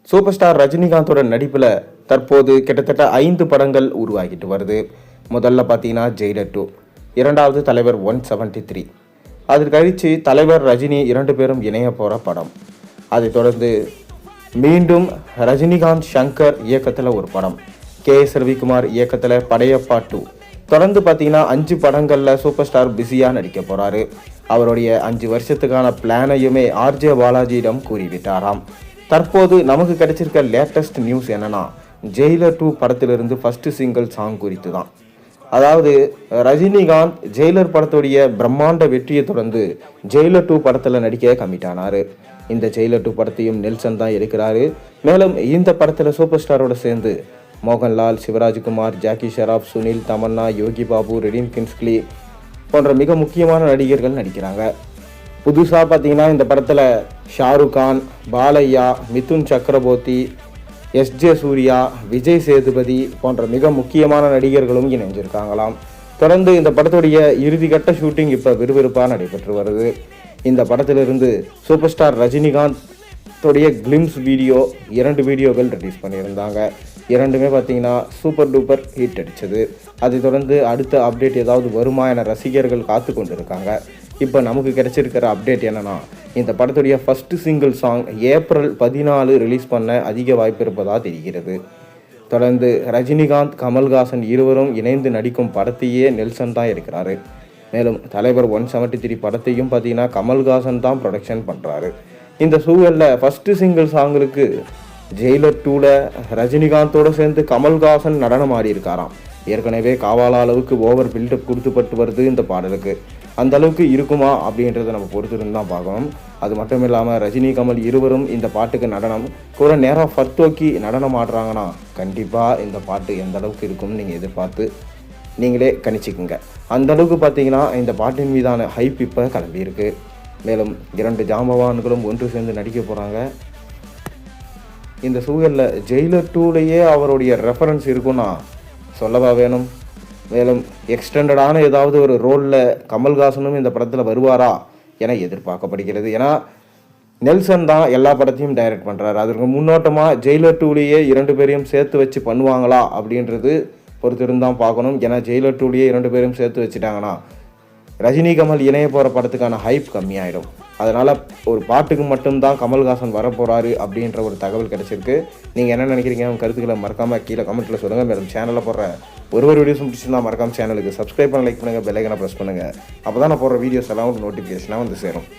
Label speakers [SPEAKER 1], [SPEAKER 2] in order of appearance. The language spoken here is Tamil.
[SPEAKER 1] சூப்பர் ஸ்டார் ரஜினிகாந்தோட நடிப்பில் தற்போது கிட்டத்தட்ட 5 படங்கள் உருவாகிட்டு வருது. முதல்ல பார்த்தீங்கன்னா ஜெயிலர் 2, இரண்டாவது தலைவர் 173, அதற்கு கழித்து தலைவர் ரஜினி 2 பேரும் இணைய போகிற படம். அதைத் தொடர்ந்து மீண்டும் ரஜினிகாந்த் சங்கர் இயக்கத்தில் ஒரு படம், KS ரவிக்குமார் இயக்கத்தில் படையப்பா 2. தொடர்ந்து பார்த்தீங்கன்னா 5 படங்களில் சூப்பர் ஸ்டார் பிஸியாக நடிக்க போகிறாரு. அவருடைய 5 வருஷத்துக்கான பிளானையுமே RJ பாலாஜியிடம் கூறிவிட்டாராம். தற்போது நமக்கு கிடைச்சிருக்க லேட்டஸ்ட் நியூஸ் என்னன்னா, ஜெயிலர் 2 படத்திலிருந்து ஃபர்ஸ்ட் சிங்கிள் சாங் குறித்து தான். அதாவது ரஜினிகாந்த் ஜெயிலர் படத்துடைய பிரம்மாண்ட வெற்றியை தொடர்ந்து ஜெயிலர் 2 படத்தில் நடிக்க கமிட் ஆனார். இந்த ஜெயிலர் 2 படத்தையும் நெல்சன் தான் எடுக்கிறாரு. மேலும் இந்த படத்தில் சூப்பர் ஸ்டாரோட சேர்ந்து மோகன்லால், சிவராஜ்குமார், ஜாக்கி ஷெராப், சுனில், தமன்னா, யோகி பாபு, ரெடின் கின்ஸ்லி போன்ற மிக முக்கியமான நடிகர்கள் நடிக்கிறாங்க. புதுசாக பார்த்தீங்கன்னா இந்த படத்தில் ஷாருக் கான், பாலையா, மிதுன் சக்கரபோர்த்தி, SJ சூர்யா, விஜய் சேதுபதி போன்ற மிக முக்கியமான நடிகர்களும் இணைஞ்சிருக்காங்களாம். தொடர்ந்து இந்த படத்துடைய இறுதிக்கட்ட ஷூட்டிங் இப்போ விறுவிறுப்பாக நடைபெற்று வருது. இந்த படத்திலிருந்து சூப்பர் ஸ்டார் ரஜினிகாந்தோடைய கிளிம்ஸ் வீடியோ 2 வீடியோக்கள் ரிலீஸ் பண்ணியிருந்தாங்க. இரண்டுமே பார்த்தீங்கன்னா சூப்பர் டூப்பர் ஹிட் அடித்தது. அதை தொடர்ந்து அடுத்த அப்டேட் ஏதாவது வருமா என ரசிகர்கள் காத்து கொண்டு இருக்காங்க. இப்போ நமக்கு கிடைச்சிருக்கிற அப்டேட் என்னென்னா, இந்த படத்துடைய first single song April 14 release பண்ண அதிக வாய்ப்பு இருப்பதாக தெரிகிறது. தொடர்ந்து ரஜினிகாந்த், கமல்ஹாசன் இருவரும் இணைந்து நடிக்கும் படத்தையே நெல்சன் தான் இருக்கிறாரு. மேலும் தலைவர் 173 படத்தையும் பார்த்தீங்கன்னா கமல்ஹாசன் தான் ப்ரொடக்ஷன் பண்ணுறாரு. இந்த சூழலில் ஃபஸ்ட்டு சிங்கிள் சாங்களுக்கு ஜெயிலர் 2ல் ரஜினிகாந்தோடு சேர்ந்து கமல்ஹாசன் நடனம் ஆடி இருக்காராம். ஏற்கனவே காவாலா அளவுக்கு ஓவர் பில்டப் கொடுத்துப்பட்டு வருது இந்த பாடலுக்கு. அந்த அளவுக்கு இருக்குமா அப்படின்றத நம்ம பொறுத்திருந்து தான் பார்க்கணும். அது மட்டும் இல்லாமல் ரஜினி, கமல் இருவரும் இந்த பாட்டுக்கு நடனம் கூட நேராக ஃபர்தோக்கி நடனம் ஆடுறாங்கன்னா கண்டிப்பாக இந்த பாட்டு எந்த அளவுக்கு இருக்கும்னு நீங்கள் எதிர்பார்த்து நீங்களே கணிச்சிக்குங்க. அந்த அளவுக்கு பார்த்தீங்கன்னா இந்த பாட்டின் மீதான ஹைப் இப்போ கிளம்பியிருக்கு. மேலும் 2 ஜாம்பவான்களும் ஒன்று சேர்ந்து நடிக்க போகிறாங்க. இந்த சூழலில் ஜெயிலர் 2லேயே அவருடைய ரெஃபரன்ஸ் இருக்குன்னா சொல்லவா வேணும். மேலும் எக்ஸ்டெண்டடான ஏதாவது ஒரு ரோலில் கமல்ஹாசனும் இந்த படத்தில் வருவாரா என எதிர்பார்க்கப்படுகிறது. ஏன்னா நெல்சன் தான் எல்லா படத்தையும் டைரக்ட் பண்ணுறாரு. அதற்கு முன்னோட்டமாக ஜெயிலர் 2லேயே 2 பேரையும் சேர்த்து வச்சு பண்ணுவாங்களா அப்படின்றது பொறுத்திருந்தான் பார்க்கணும். ஏன்னா ஜெயிலர் 2லேயே 2 பேரையும் சேர்த்து வச்சுட்டாங்கன்னா ரஜினி, கமல் இணைய போகிற படத்துக்கான ஹைப் கம்மியாயிடும். அதனால் ஒரு பாட்டுக்கு மட்டும்தான் கமல்ஹாசன் வரப்போகிறாரு அப்படின்ற ஒரு தகவல் கிடச்சிருக்கு. நீங்கள் என்ன நினைக்கிறீங்க? உங்கள் கருத்துக்களை மறக்காமல் கீழே கமெண்ட்டில் சொல்லுங்கள். மேலும் சேனலில் போடுற ஒரு வீடியோஸும் பிடிச்சிருந்தா மறக்காமல் சேனலுக்கு சப்ஸ்கிரைப் பண்ண, லைக் பண்ணுங்கள், பெல் ஐக்கனை ப்ரெஸ் பண்ணுங்கள். அப்போ தான் நான் போடுற வீடியோஸ் எல்லாம் நோட்டிஃபிகேஷனாக வந்து சேரும்.